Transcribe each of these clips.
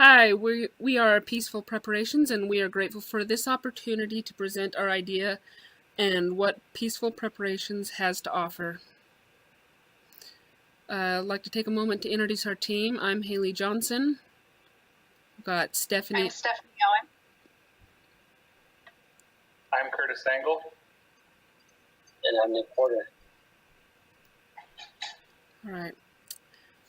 Hi, we are Peaceful Preparations, and we are grateful for this opportunity to present our idea and what Peaceful Preparations has to offer. I'd like to take a moment to introduce our team. I'm Haley Johnson. We've got Stephanie. I'm Stephanie Owen. I'm Curtis Angle. And I'm Nick Porter. All right.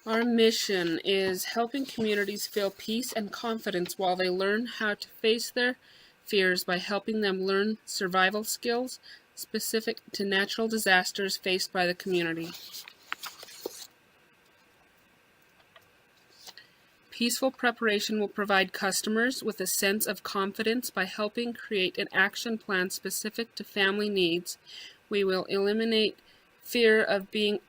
Our mission is helping communities feel peace and confidence while they learn how to face their fears by helping them learn survival skills specific to natural disasters faced by the community. Peaceful Preparation will provide customers with a sense of confidence by helping create an action plan specific to family needs. We will eliminate fear of being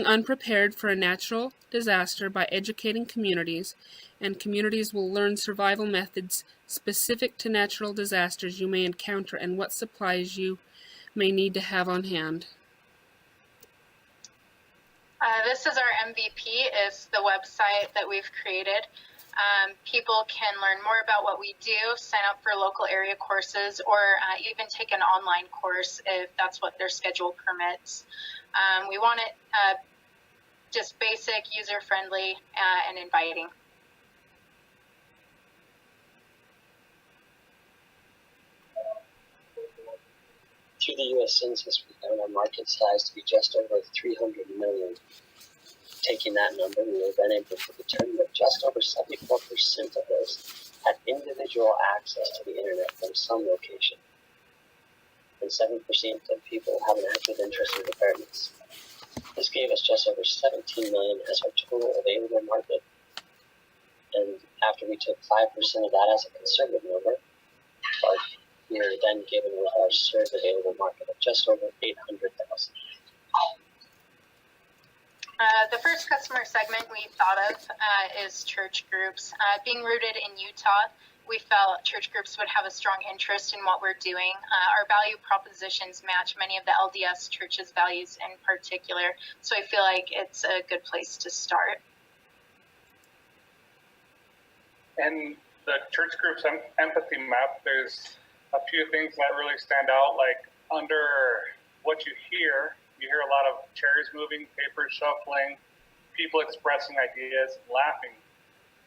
unprepared for a natural disaster by educating communities, and communities will learn survival methods specific to natural disasters you may encounter and what supplies you may need to have on hand. This is our MVP, is the website that we've created. People can learn more about what we do, sign up for local area courses, or even take an online course if that's what their schedule permits. We want it just basic, user-friendly, and inviting. Through the U.S. Census, we found our market size to be just over 300 million. Taking that number, we were then able to determine that just over 74% of those had individual access to the internet from some location, and 7% of people have an active interest in preparedness. This gave us just over 17 million as our total available market, and after we took 5% of that as a conservative number, we were then given with our served available market of just over 800,000. The first customer segment we thought of is church groups. Being rooted in Utah, we felt church groups would have a strong interest in what we're doing. Our value propositions match many of the LDS churches' values in particular, so I feel like it's a good place to start. And the church group's empathy map, there's a few things that really stand out, like under what you hear a lot of chairs moving, papers shuffling, people expressing ideas, laughing.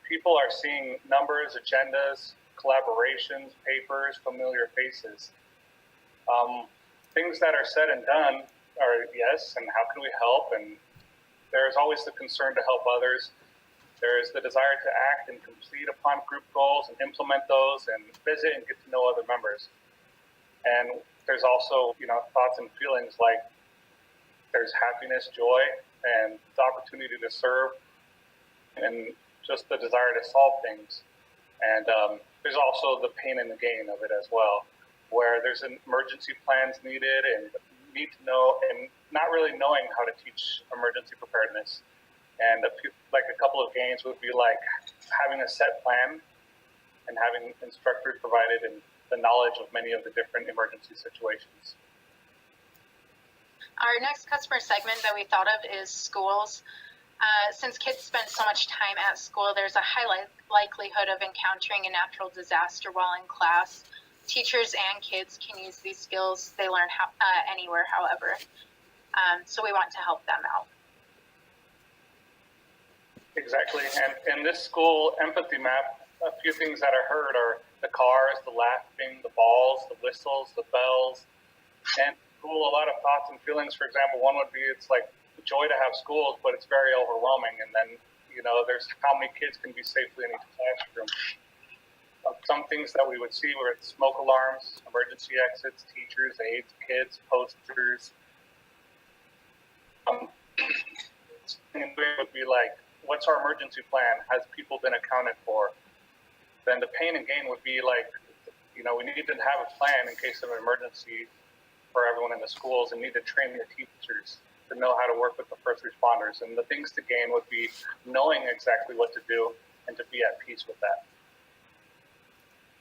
People are seeing numbers, agendas, collaborations, papers, familiar faces. Things that are said and done are yes, and how can we help? And there's always the concern to help others. There is the desire to act and complete upon group goals and implement those and visit and get to know other members. And there's also, thoughts and feelings like there's happiness, joy, and the opportunity to serve, and just the desire to solve things. And there's also the pain and the gain of it as well, where there's emergency plans needed and need to know, and not really knowing how to teach emergency preparedness. And a couple of gains would be like having a set plan and having instructors provided and the knowledge of many of the different emergency situations. Our next customer segment that we thought of is schools. Since kids spend so much time at school, there's a high likelihood of encountering a natural disaster while in class. Teachers and kids can use these skills they learn anywhere, however. So we want to help them out. Exactly. And in this school empathy map, a few things that are heard are the cars, the laughing, the balls, the whistles, the bells, and school, a lot of thoughts and feelings. For example, one would be it's like joy to have schools, but it's very overwhelming. And then, there's how many kids can be safely in each classroom. Some things that we would see were smoke alarms, emergency exits, teachers, aides, kids, posters. And it would be like, what's our emergency plan? Has people been accounted for? Then the pain and gain would be like, we need to have a plan in case of an emergency for everyone in the schools, and need to train the teachers to know how to work with the first responders. And the things to gain would be knowing exactly what to do and to be at peace with that.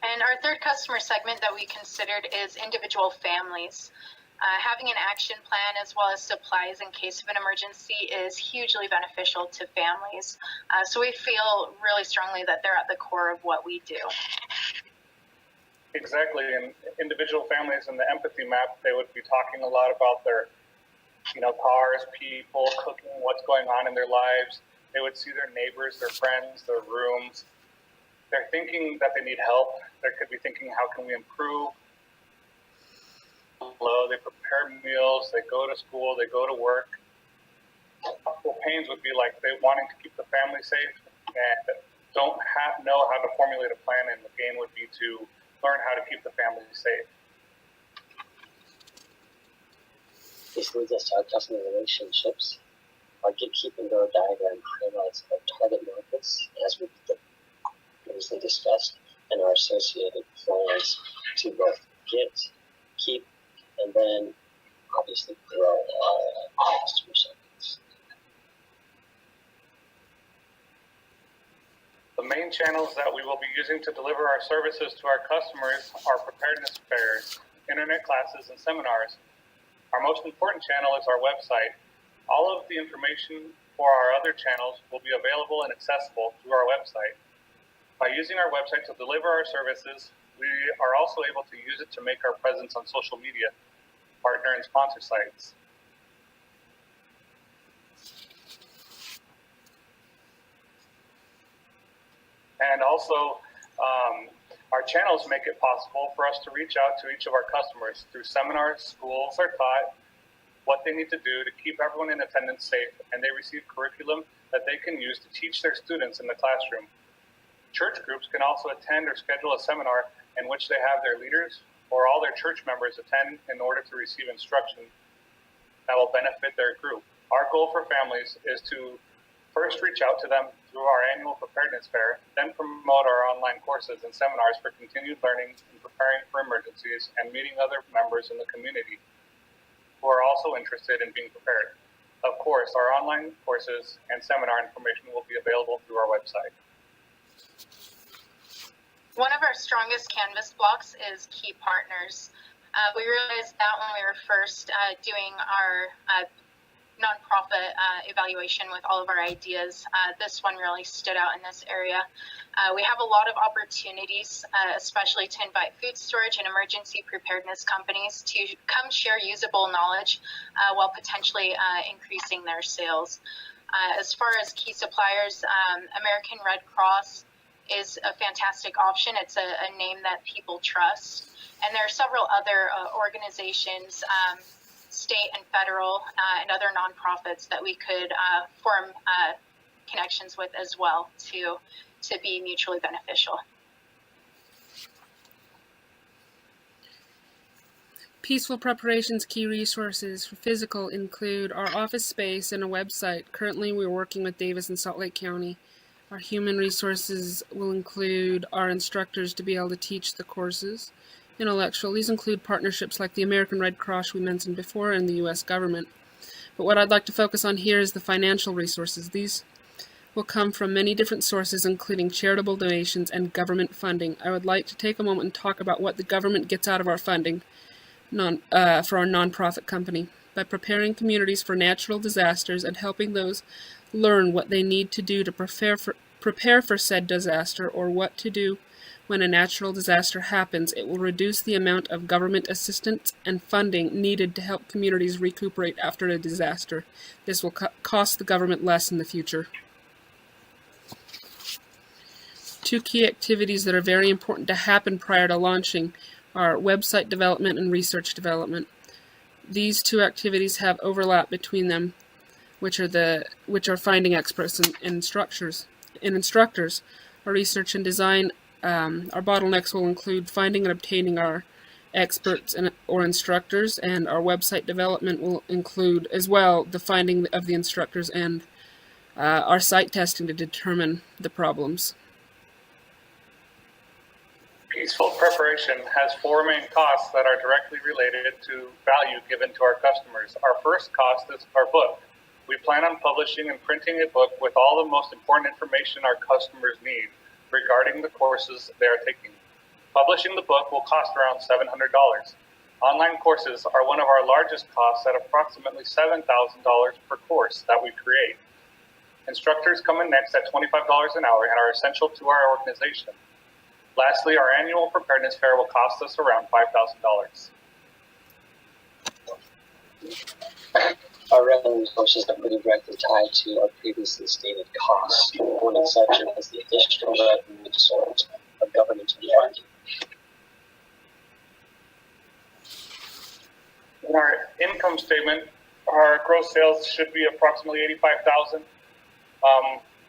And our third customer segment that we considered is individual families. Having an action plan as well as supplies in case of an emergency is hugely beneficial to families. So we feel really strongly that they're at the core of what we do. Exactly, and individual families in the empathy map, they would be talking a lot about their, cars, people, cooking, what's going on in their lives. They would see their neighbors, their friends, their rooms. They're thinking that they need help. They could be thinking, how can we improve? They prepare meals, they go to school, they go to work. The pains would be like they wanting to keep the family safe and don't know how to formulate a plan, and the gain would be to learn how to keep the family safe. This leads us to our customer relationships. Our get, keep, and grow diagram highlights our target markets, as we previously discussed, and our associated plans to both get, keep, and then obviously grow our customer segments. The main channels that we will be using to deliver our services to our customers are preparedness fairs, internet classes, and seminars. Our most important channel is our website. All of the information for our other channels will be available and accessible through our website. By using our website to deliver our services, we are also able to use it to make our presence on social media, partner and sponsor sites. And also, our channels make it possible for us to reach out to each of our customers through seminars. Schools are taught what they need to do to keep everyone in attendance safe, and they receive curriculum that they can use to teach their students in the classroom. Church groups can also attend or schedule a seminar in which they have their leaders or all their church members attend in order to receive instruction that will benefit their group. Our goal for families is to first reach out to them through our annual preparedness fair, then promote our online courses and seminars for continued learning and preparing for emergencies and meeting other members in the community who are also interested in being prepared. Of course, our online courses and seminar information will be available through our website. One of our strongest canvas blocks is key partners. We realized that when we were first doing our nonprofit evaluation with all of our ideas, this one really stood out in this area. We have a lot of opportunities, especially to invite food storage and emergency preparedness companies to come share usable knowledge while potentially increasing their sales. As far as key suppliers, American Red Cross is a fantastic option. It's a name that people trust. And there are several other organizations, state and federal, and other nonprofits that we could form connections with as well to be mutually beneficial. Peaceful Preparation's key resources for physical include our office space and a website. Currently, we're working with Davis and Salt Lake County. Our human resources will include our instructors to be able to teach the courses. Intellectual, these include partnerships like the American Red Cross we mentioned before and the U.S. government. But what I'd like to focus on here is the financial resources. These will come from many different sources, including charitable donations and government funding. I would like to take a moment and talk about what the government gets out of our funding for our nonprofit company. By preparing communities for natural disasters and helping those learn what they need to do to prepare for said disaster, or what to do when a natural disaster happens, it will reduce the amount of government assistance and funding needed to help communities recuperate after a disaster. This will cost the government less in the future. Two key activities that are very important to happen prior to launching are website development and research development. These two activities have overlap between them, which are finding experts and instructors. Our research and design, our bottlenecks will include finding and obtaining our experts or instructors, and our website development will include as well the finding of the instructors and our site testing to determine the problems. Peaceful Preparation has four main costs that are directly related to value given to our customers. Our first cost is our book. We plan on publishing and printing a book with all the most important information our customers need regarding the courses they are taking. Publishing the book will cost around $700. Online courses are one of our largest costs at approximately $7,000 per course that we create. Instructors come in next at $25 an hour and are essential to our organization. Lastly, our annual preparedness fair will cost us around $5,000. Our revenue sources are pretty directly tied to our previously stated costs. One exception is the additional revenue source of governmental funding. In our income statement, our gross sales should be approximately $85,000,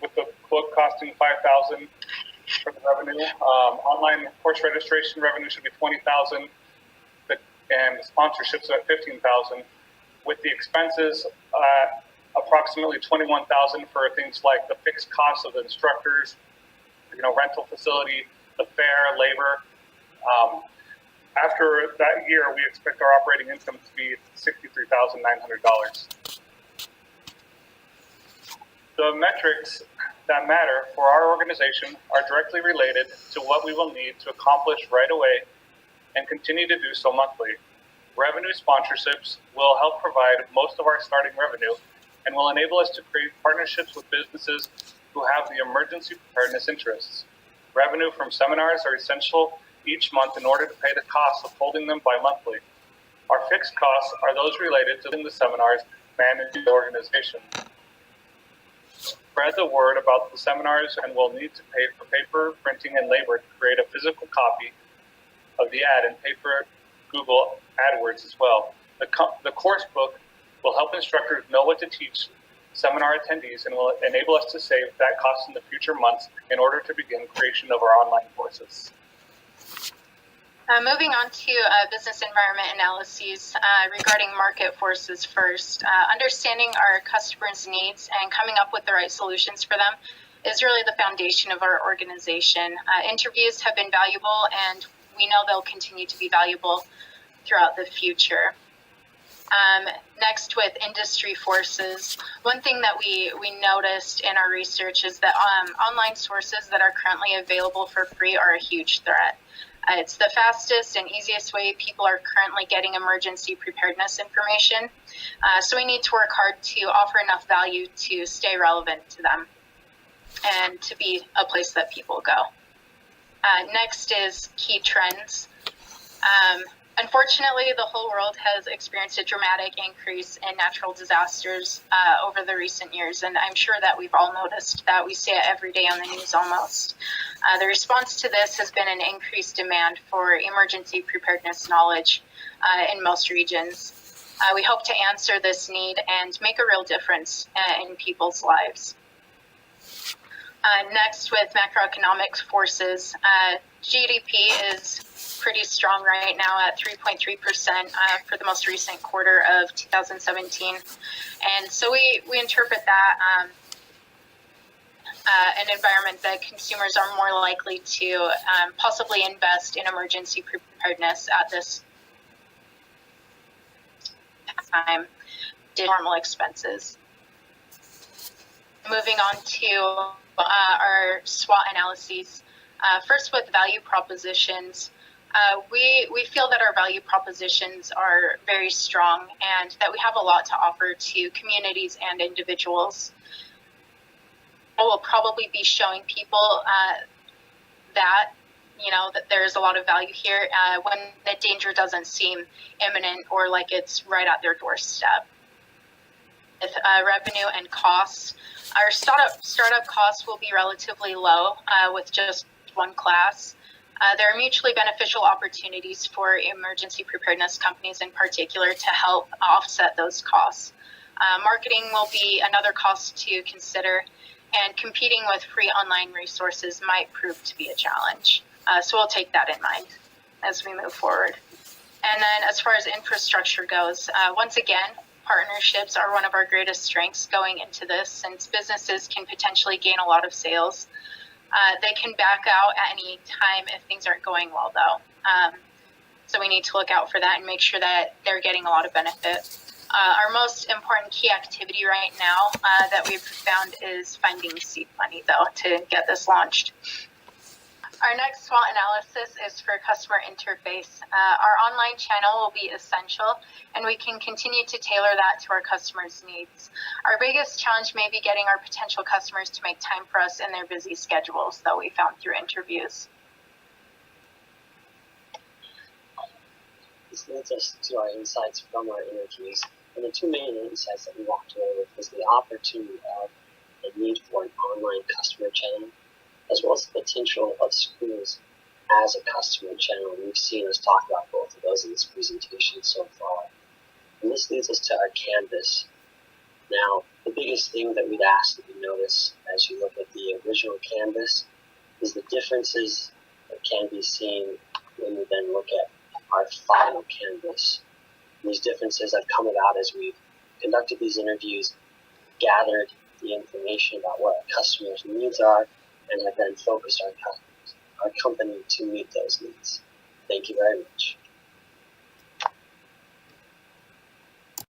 with the book costing $5,000 for the revenue. Online course registration revenue should be $20,000, and sponsorships at $15,000. With the expenses, approximately $21,000 for things like the fixed costs of the instructors, rental facility, the fair, labor. After that year, we expect our operating income to be $63,900. The metrics that matter for our organization are directly related to what we will need to accomplish right away and continue to do so monthly. Revenue sponsorships will help provide most of our starting revenue and will enable us to create partnerships with businesses who have the emergency preparedness interests. Revenue from seminars are essential each month in order to pay the costs of holding them bi-monthly. Our fixed costs are those related to the seminars managing the organization. Spread the word about the seminars and we'll need to pay for paper, printing, and labor to create a physical copy of the ad and pay for Google AdWords as well. The course book will help instructors know what to teach seminar attendees and will enable us to save that cost in the future months in order to begin creation of our online courses. Moving on to business environment analyses regarding market forces first. Understanding our customers' needs and coming up with the right solutions for them is really the foundation of our organization. Interviews have been valuable, and we know they'll continue to be valuable throughout the future. Next, with industry forces, one thing that we noticed in our research is that online sources that are currently available for free are a huge threat. It's the fastest and easiest way people are currently getting emergency preparedness information. So we need to work hard to offer enough value to stay relevant to them and to be a place that people go. Next is key trends. Unfortunately, the whole world has experienced a dramatic increase in natural disasters over the recent years, and I'm sure that we've all noticed that. We see it every day on the news almost. The response to this has been an increased demand for emergency preparedness knowledge in most regions. We hope to answer this need and make a real difference in people's lives. Next, with macroeconomic forces, GDP is pretty strong right now at 3.3% for the most recent quarter of 2017. And so we interpret that an environment that consumers are more likely to possibly invest in emergency preparedness at this time to normal expenses. Moving on to our SWOT analyses. First, with value propositions, we feel that our value propositions are very strong and that we have a lot to offer to communities and individuals. We'll probably be showing people that there's a lot of value here when the danger doesn't seem imminent or like it's right at their doorstep. With revenue and costs, our startup costs will be relatively low with just one class. There are mutually beneficial opportunities for emergency preparedness companies in particular to help offset those costs. Marketing will be another cost to consider, and competing with free online resources might prove to be a challenge. So we'll take that in mind as we move forward. And then as far as infrastructure goes, once again, partnerships are one of our greatest strengths going into this, since businesses can potentially gain a lot of sales. They can back out at any time if things aren't going well, though. So we need to look out for that and make sure that they're getting a lot of benefit. Our most important key activity right now that we've found is finding seed money, though, to get this launched. Our next SWOT analysis is for customer interface. Our online channel will be essential, and we can continue to tailor that to our customers' needs. Our biggest challenge may be getting our potential customers to make time for us in their busy schedules, that we found through interviews. This leads us to our insights from our interviews. And the two main insights that we walked away with was the opportunity of the need for an online customer channel, as well as the potential of schools as a customer channel. And we've seen us talk about both of those in this presentation so far. And this leads us to our canvas. Now, the biggest thing that we'd ask that you notice as you look at the original canvas is the differences that can be seen when we then look at our final canvas. And these differences have come about as we've conducted these interviews, gathered the information about what our customers' needs are, and have then focused our company to meet those needs. Thank you very much.